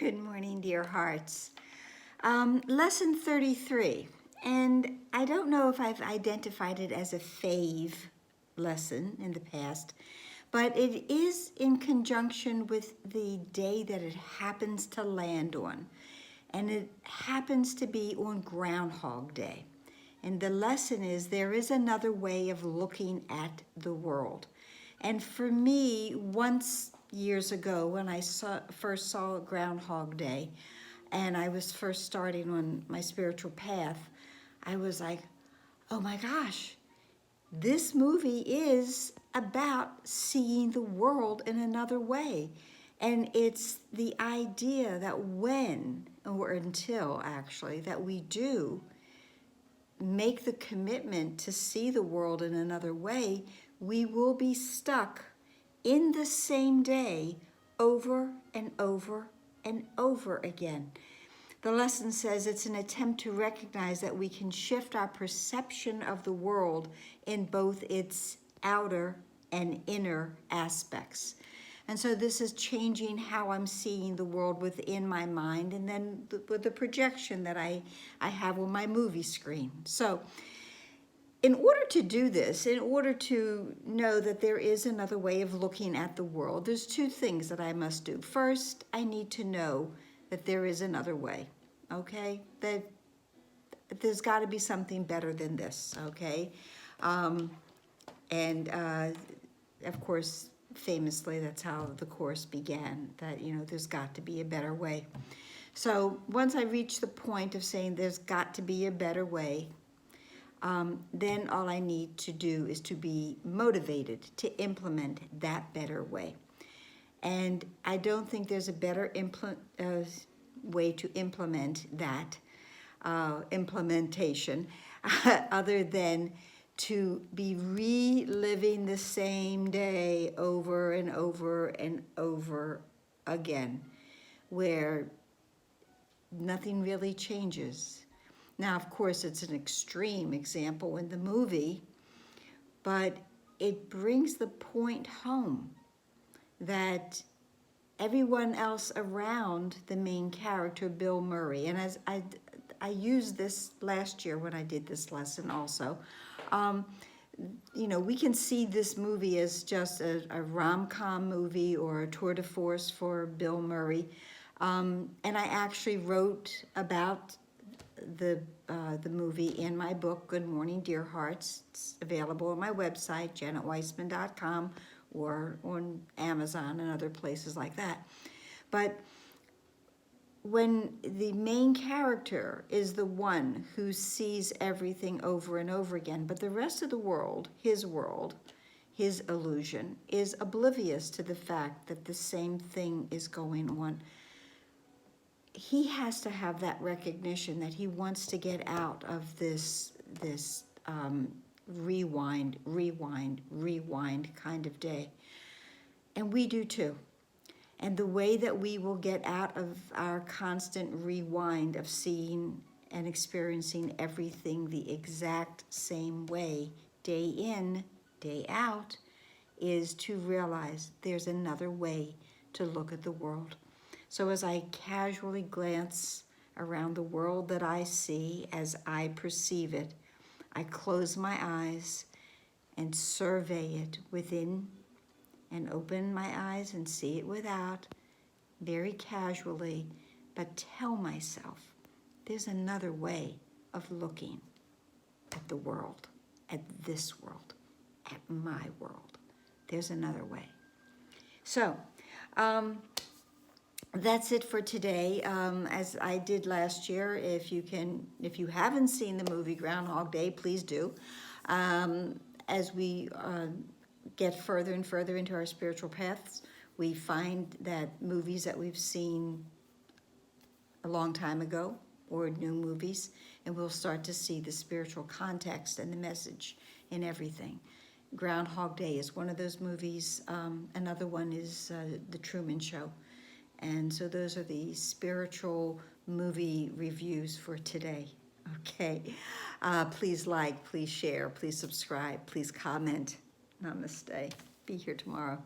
Good morning, dear hearts. Lesson 33, and I don't know if I've identified it as a fave lesson in the past, but it is in conjunction with the day that it happens to land on, and it happens to be on Groundhog Day. And the lesson is there is another way of looking at the world. And for me, once years ago when I first saw Groundhog Day and I was first starting on my spiritual path, I was like, oh my gosh, this movie is about seeing the world in another way. And it's the idea that when, or until actually, that we do make the commitment to see the world in another way, we will be stuck in the same day over and over and over again. The lesson says it's an attempt to recognize that we can shift our perception of the world in both its outer and inner aspects. And so this is changing how I'm seeing the world within my mind and then with the projection that I have on my movie screen. So in order to do this, in order to know that there is another way of looking at the world, there's two things that I must do. First, I need to know that there is another way, okay? That there's got to be something better than this, okay? Of course, famously, that's how the Course began, that, there's got to be a better way. So once I reach the point of saying there's got to be a better way, then all I need to do is to be motivated to implement that better way. And I don't think there's a better way to implement that implementation other than to be reliving the same day over and over and over again, where nothing really changes. Now, of course, it's an extreme example in the movie, but it brings the point home that everyone else around the main character, Bill Murray, and as I used this last year when I did this lesson also, we can see this movie as just a rom-com movie or a tour de force for Bill Murray. And I actually wrote about the movie in my book, Good Morning, Dear Hearts. It's available on my website, janetweissman.com, or on Amazon and other places like that. But when the main character is the one who sees everything over and over again, but the rest of the world, his illusion, is oblivious to the fact that the same thing is going on, he has to have that recognition that he wants to get out of this rewind kind of day. And we do too. And the way that we will get out of our constant rewind of seeing and experiencing everything the exact same way, day in, day out, is to realize there's another way to look at the world. So as I casually glance around the world that I see as I perceive it, I close my eyes and survey it within and open my eyes and see it without, very casually, but tell myself there's another way of looking at the world, at this world, at my world. There's another way. So, that's it for today. As I did last year, if you haven't seen the movie Groundhog Day, please do. As we get further and further into our spiritual paths, we find that movies that we've seen a long time ago, or new movies, and we'll start to see the spiritual context and the message in everything. Groundhog Day is one of those movies. Another one is The Truman Show. And so those are the spiritual movie reviews for today. Okay. Please like, please share, please subscribe, please comment. Namaste. Be here tomorrow.